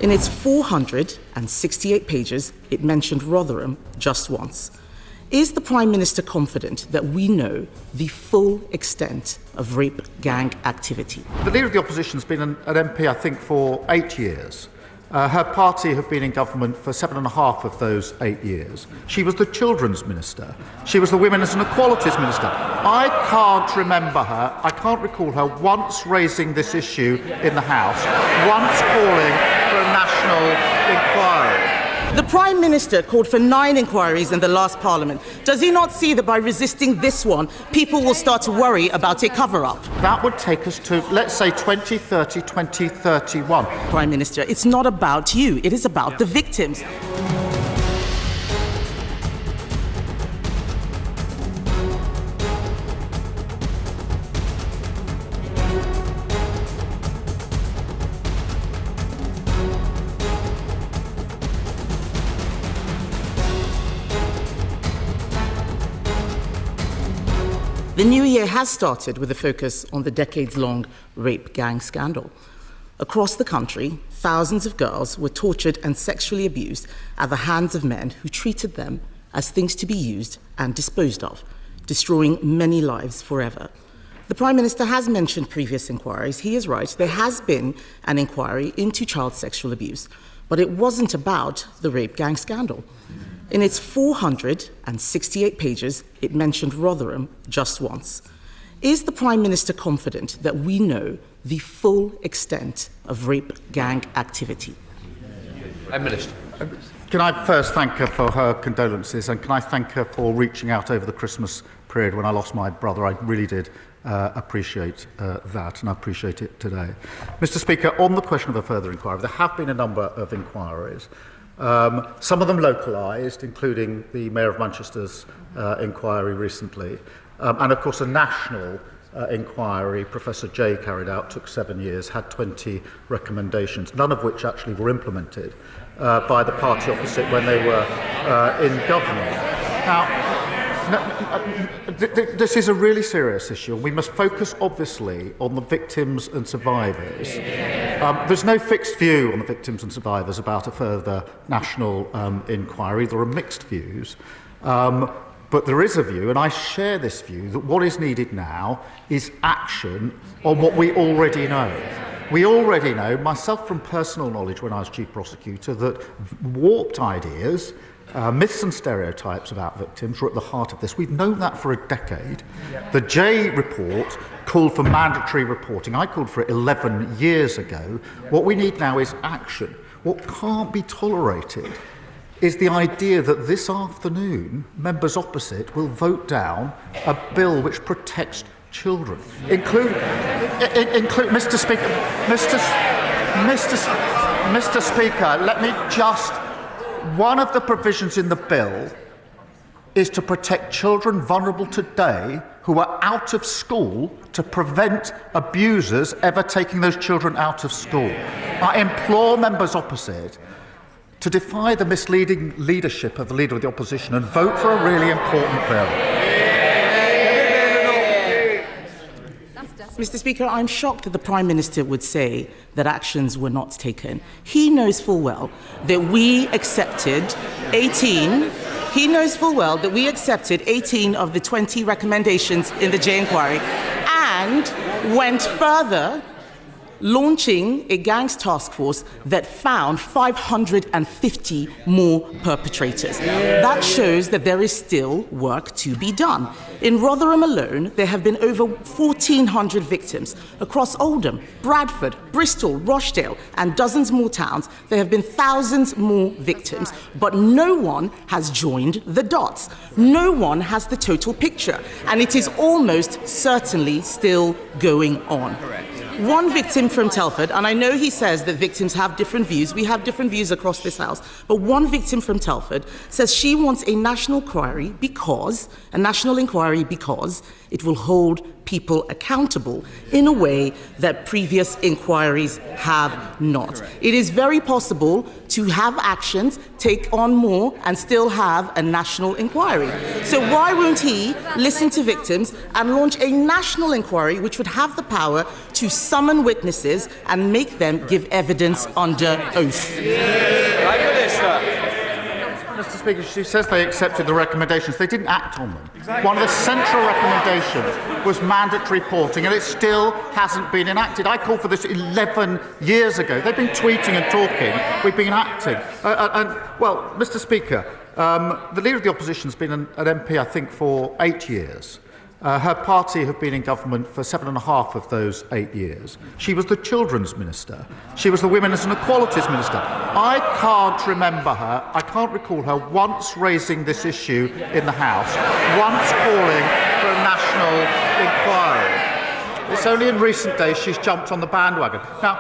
In its 468 pages, it mentioned Rotherham just once. Is the Prime Minister confident that we know the full extent of rape gang activity? The Leader of the Opposition has been an MP, I think, for 8 years. Her party have been in government for 7.5 of those 8 years. She was the Children's Minister. She was the Women's and Equalities Minister. I can't recall her once raising this issue in the House, once calling for a national inquiry. The Prime Minister called for 9 inquiries in the last Parliament. Does he not see that by resisting this one, people will start to worry about a cover-up? That would take us to, let's say, 2030, 2031. Prime Minister, it's not about you. It is about the victims. The new year has started with a focus on the decades-long rape gang scandal. Across the country, thousands of girls were tortured and sexually abused at the hands of men who treated them as things to be used and disposed of, destroying many lives forever. The Prime Minister has mentioned previous inquiries. He is right, there has been an inquiry into child sexual abuse, but it wasn't about the rape gang scandal. In its 468 pages, it mentioned Rotherham just once. Is the Prime Minister confident that we know the full extent of rape gang activity? Prime Minister. Can I first thank her for her condolences, and can I thank her for reaching out over the Christmas period when I lost my brother? I really did appreciate that, and I appreciate it today. Mr. Speaker, on the question of a further inquiry, there have been a number of inquiries. Some of them localised, including the Mayor of Manchester's inquiry recently, and of course a national inquiry Professor Jay carried out, took 7 years, had 20 recommendations, none of which actually were implemented by the party opposite when they were in government. Now, this is a really serious issue, and we must focus, obviously, on the victims and survivors. There's no fixed view on the victims and survivors about a further national inquiry. There are mixed views. But there is a view, and I share this view, that what is needed now is action on what we already know. We already know, myself from personal knowledge when I was Chief Prosecutor, that warped ideas, myths and stereotypes about victims are at the heart of this. We've known that for a decade. The Jay report called for mandatory reporting. I called for it 11 years ago. What we need now is action. What can't be tolerated is the idea that this afternoon members opposite will vote down a bill which protects children, include Mr. Speaker, Mr. Speaker, let me just. One of the provisions in the bill is to protect children vulnerable today who are out of school, to prevent abusers ever taking those children out of school. I implore members opposite to defy the misleading leadership of the Leader of the Opposition and vote for a really important bill. Mr. Speaker, I'm shocked that the Prime Minister would say that actions were not taken. He knows full well that we accepted 18 of the 20 recommendations in the Jay inquiry and went further, launching a gangs task force that found 550 more perpetrators. That shows that there is still work to be done. In Rotherham alone, there have been over 1,400 victims. Across Oldham, Bradford, Bristol, Rochdale, and dozens more towns, there have been thousands more victims, but no one has joined the dots. No one has the total picture, and it is almost certainly still going on. One victim from Telford, and I know he says that victims have different views. We have different views across this House. But one victim from Telford says she wants a national inquiry because it will hold people accountable in a way that previous inquiries have not. It is very possible to have actions, take on more, and still have a national inquiry. So why won't he listen to victims and launch a national inquiry which would have the power to summon witnesses and make them give evidence under oath? Prime Minister. Mr. Speaker, she says they accepted the recommendations. They didn't act on them. One of the central recommendations was mandatory reporting, and it still hasn't been enacted. I called for this 11 years ago. They've been tweeting and talking. We've been acting. Well, Mr. Speaker, the Leader of the Opposition has been an MP, I think, for 8 years. Her party have been in government for 7.5 of those 8 years. She was the Children's Minister. She was the Women's and Equalities Minister. I can't recall her once raising this issue in the House, once calling for a national inquiry. It's only in recent days she's jumped on the bandwagon. Now,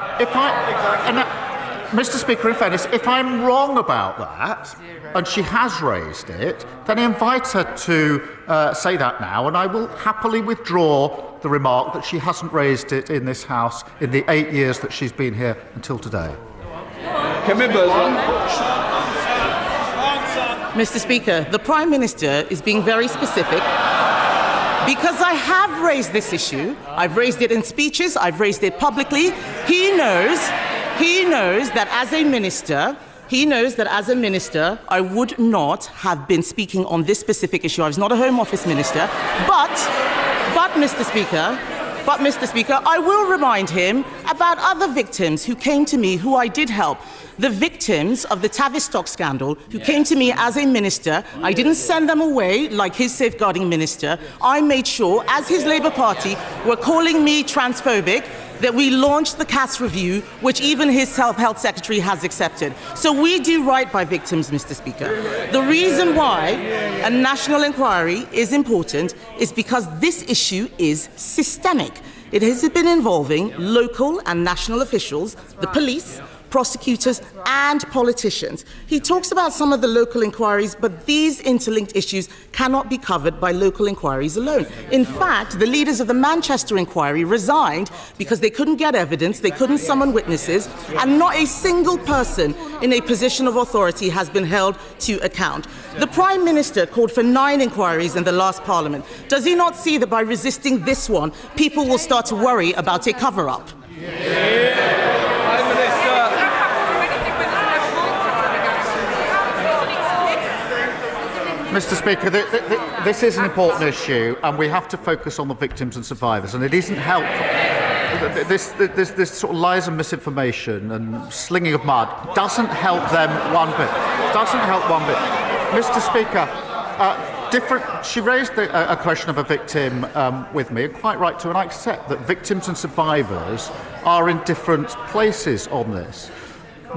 Mr. Speaker, in fairness, if I'm wrong about that, and she has raised it, then I invite her to say that now, and I will happily withdraw the remark that she hasn't raised it in this House in the 8 years that she's been here until today. Kemi Badenoch. Mr. Speaker, the Prime Minister is being very specific because I have raised this issue. I've raised it in speeches, I've raised it publicly. He knows that as a minister, I would not have been speaking on this specific issue. I was not a Home Office minister. But Mr. Speaker, I will remind him about other victims who came to me who I did help. The victims of the Tavistock scandal who came to me as a minister. I didn't send them away like his safeguarding minister. I made sure, as his Labour Party were calling me transphobic, that we launched the CAS review, which even his health secretary has accepted. So we do right by victims, Mr. Speaker. The reason why a national inquiry is important is because this issue is systemic. It has been involving local and national officials, the police, prosecutors and politicians. He talks about some of the local inquiries, but these interlinked issues cannot be covered by local inquiries alone. In fact, the leaders of the Manchester inquiry resigned because they couldn't get evidence, they couldn't summon witnesses, and not a single person in a position of authority has been held to account. The Prime Minister called for 9 inquiries in the last Parliament. Does he not see that by resisting this one, people will start to worry about a cover-up? Mr. Speaker, this is an important issue, and we have to focus on the victims and survivors, and it isn't helpful. This sort of lies and misinformation and slinging of mud doesn't help them one bit. Mr. Speaker, she raised a question of a victim with me, and quite right to, and I accept that victims and survivors are in different places on this.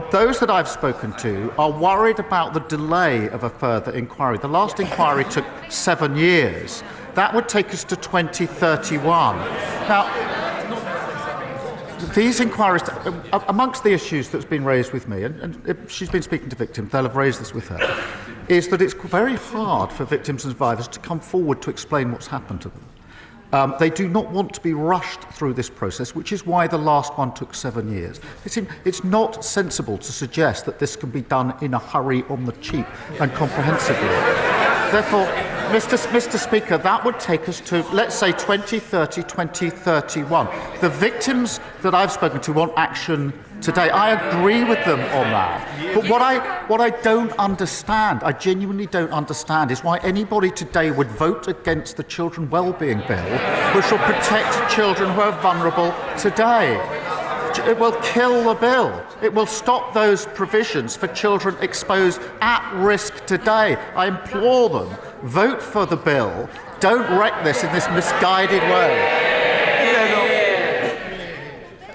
Those that I've spoken to are worried about the delay of a further inquiry. The last inquiry took 7 years. That would take us to 2031. Now, these inquiries, amongst the issues that's been raised with me, and if she's been speaking to victims, they'll have raised this with her, is that it's very hard for victims and survivors to come forward to explain what's happened to them. They do not want to be rushed through this process, which is why the last one took 7 years. It's not sensible to suggest that this can be done in a hurry, on the cheap and comprehensively. Therefore, Mr. Speaker, that would take us to, let's say, 2030, 2031. The victims that I've spoken to want action today. I agree with them on that. But what I don't understand, I genuinely don't understand, is why anybody today would vote against the Children Wellbeing Bill, which will protect children who are vulnerable today. It will kill the bill. It will stop those provisions for children exposed at risk today. I implore them, vote for the bill. Don't wreck this in this misguided way.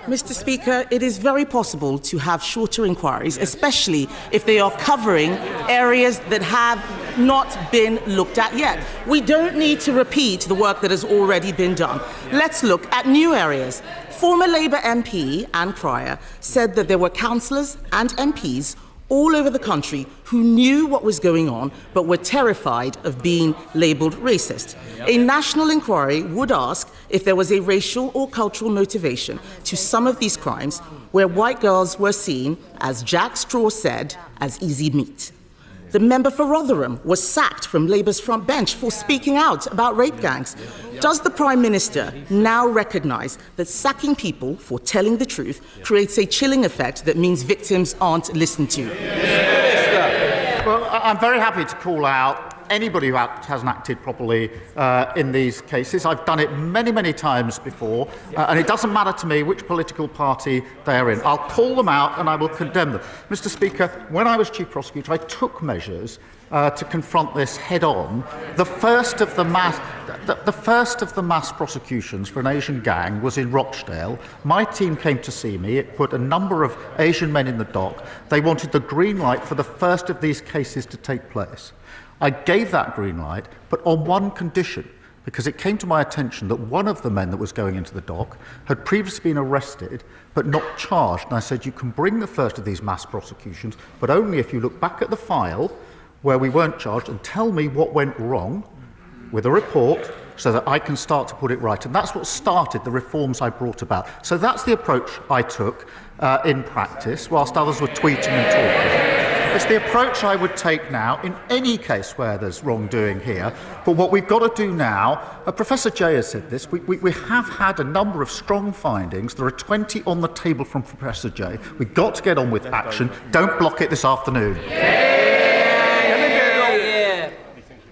Mr. Speaker, it is very possible to have shorter inquiries, especially if they are covering areas that have not been looked at yet. We don't need to repeat the work that has already been done. Let's look at new areas. Former Labour MP Anne Pryor said that there were councillors and MPs all over the country who knew what was going on but were terrified of being labelled racist. A national inquiry would ask if there was a racial or cultural motivation to some of these crimes where white girls were seen, as Jack Straw said, as easy meat. The member for Rotherham was sacked from Labour's front bench for speaking out about rape gangs. Does the Prime Minister now recognise that sacking people for telling the truth creates a chilling effect that means victims aren't listened to? Well, I'm very happy to call out anybody who hasn't acted properly in these cases. I've done it many, many times before, and it doesn't matter to me which political party they're in. I'll call them out and I will condemn them. Mr. Speaker, when I was Chief Prosecutor, I took measures to confront this head-on. The first of the mass prosecutions for an Asian gang was in Rochdale. My team came to see me. It put a number of Asian men in the dock. They wanted the green light for the first of these cases to take place. I gave that green light, but on one condition, because it came to my attention that one of the men that was going into the dock had previously been arrested but not charged. And I said, you can bring the first of these mass prosecutions, but only if you look back at the file where we weren't charged and tell me what went wrong with a report so that I can start to put it right. And that's what started the reforms I brought about. So that's the approach I took in practice, whilst others were tweeting and talking. It's the approach I would take now in any case where there's wrongdoing here. But what we've got to do now, Professor Jay has said this, we have had a number of strong findings. There are 20 on the table from Professor Jay. We've got to get on with action. Don't block it this afternoon.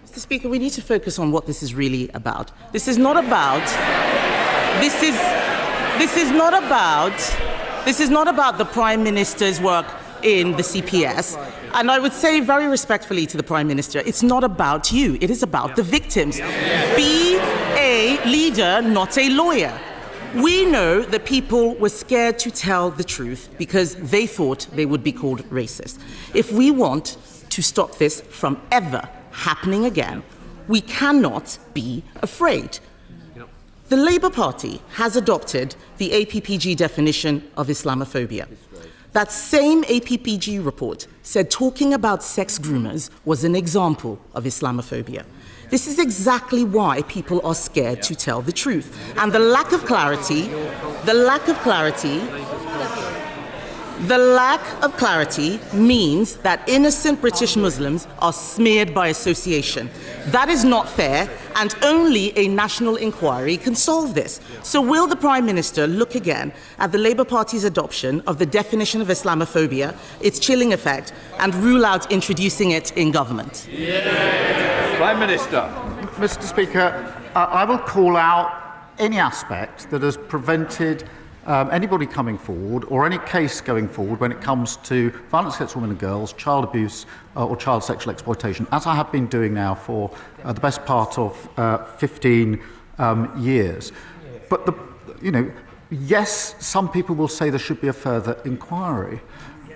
Mr. Speaker, we need to focus on what this is really about. This is not about the Prime Minister's work in the CPS. And I would say very respectfully to the Prime Minister, it's not about you, it is about the victims. Be a leader, not a lawyer. We know that people were scared to tell the truth because they thought they would be called racist. If we want to stop this from ever happening again, we cannot be afraid. The Labour Party has adopted the APPG definition of Islamophobia. That same APPG report said talking about sex groomers was an example of Islamophobia. This is exactly why people are scared to tell the truth. And the lack of clarity means that innocent British Muslims are smeared by association. That is not fair, and only a national inquiry can solve this. So will the Prime Minister look again at the Labour Party's adoption of the definition of Islamophobia, its chilling effect, and rule out introducing it in government? Prime Minister. Mr. Speaker, I will call out any aspect that has prevented anybody coming forward or any case going forward when it comes to violence against women and girls, child abuse or child sexual exploitation, as I have been doing now for the best part of 15 years. But, yes, some people will say there should be a further inquiry.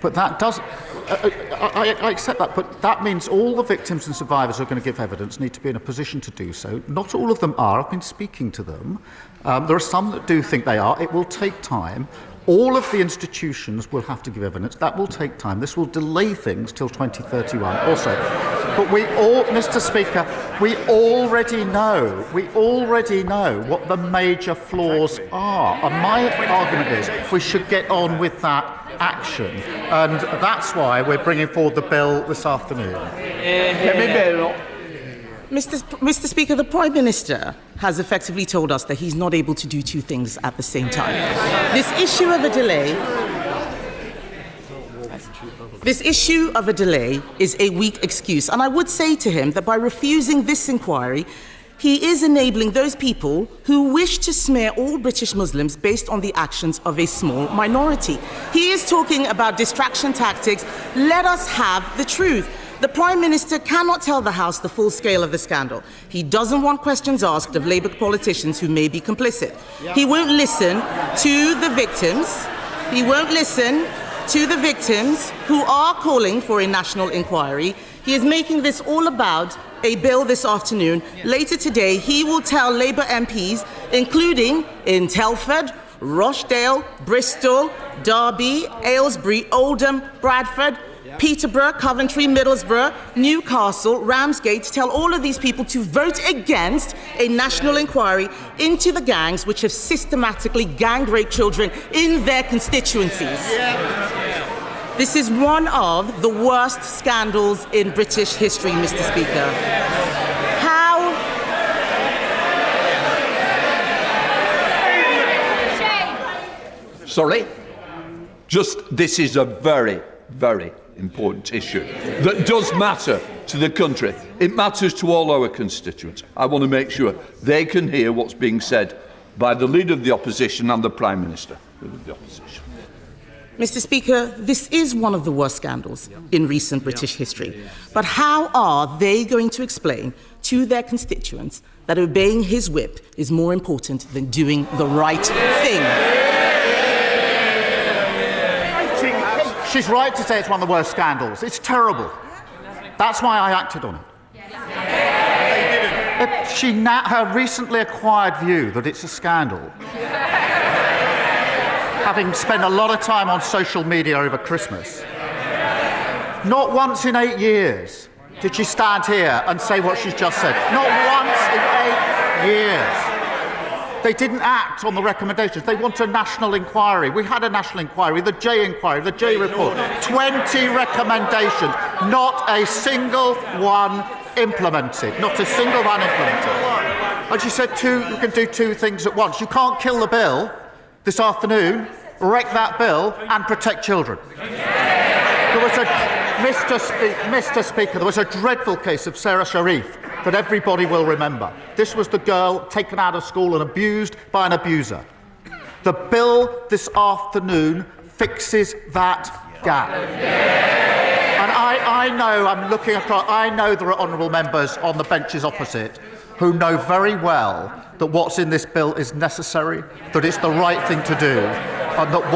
But that does, I accept that, but that means all the victims and survivors who are going to give evidence need to be in a position to do so. Not all of them are. I've been speaking to them. There are some that do think they are. It will take time. All of the institutions will have to give evidence. That will take time. This will delay things till 2031 also. But we all, Mr. Speaker, we already know what the major flaws are. And my argument is we should get on with that action. And that's why we're bringing forward the bill this afternoon. Kemi Badenoch. Mr. Speaker, the Prime Minister has effectively told us that he's not able to do two things at the same time. This issue of a delay is a weak excuse. And I would say to him that by refusing this inquiry, he is enabling those people who wish to smear all British Muslims based on the actions of a small minority. He is talking about distraction tactics. Let us have the truth. The Prime Minister cannot tell the House the full scale of the scandal. He doesn't want questions asked of Labour politicians who may be complicit. He won't listen to the victims. He won't listen to the victims who are calling for a national inquiry. He is making this all about a bill this afternoon. Later today, he will tell Labour MPs, including in Telford, Rochdale, Bristol, Derby, Aylesbury, Oldham, Bradford, Peterborough, Coventry, Middlesbrough, Newcastle, Ramsgate, to tell all of these people to vote against a national inquiry into the gangs which have systematically gang raped children in their constituencies. This is one of the worst scandals in British history, Mr. Speaker. Sorry? This is a very, very important issue that does matter to the country. It matters to all our constituents. I want to make sure they can hear what's being said by the Leader of the Opposition and the Prime Minister of the Opposition. Mr. Speaker, this is one of the worst scandals in recent British history. But how are they going to explain to their constituents that obeying his whip is more important than doing the right thing? She's right to say it's one of the worst scandals. It's terrible. That's why I acted on it. Her recently acquired view that it's a scandal, having spent a lot of time on social media over Christmas, not once in 8 years did she stand here and say what she's just said. Not once in 8 years. They didn't act on the recommendations. They want a national inquiry. We had a national inquiry, the J inquiry, the J report. 20 recommendations, not a single one implemented. Not a single one implemented. And she said you can do two things at once. You can't kill the bill this afternoon, wreck that bill, and protect children. There was Mr. Speaker, there was a dreadful case of Sarah Sharif that everybody will remember. This was the girl taken out of school and abused by an abuser. The bill this afternoon fixes that gap. And I know, I'm looking across, I know there are honourable members on the benches opposite who know very well that what's in this bill is necessary, that it's the right thing to do, and that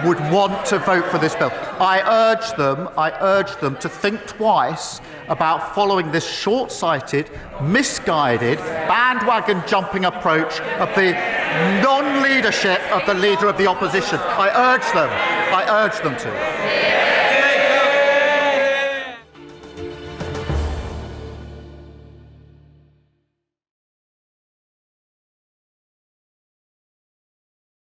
would want to vote for this bill. I urge them to think twice about following this short-sighted, misguided, bandwagon-jumping approach of the non-leadership of the Leader of the Opposition. I urge them to.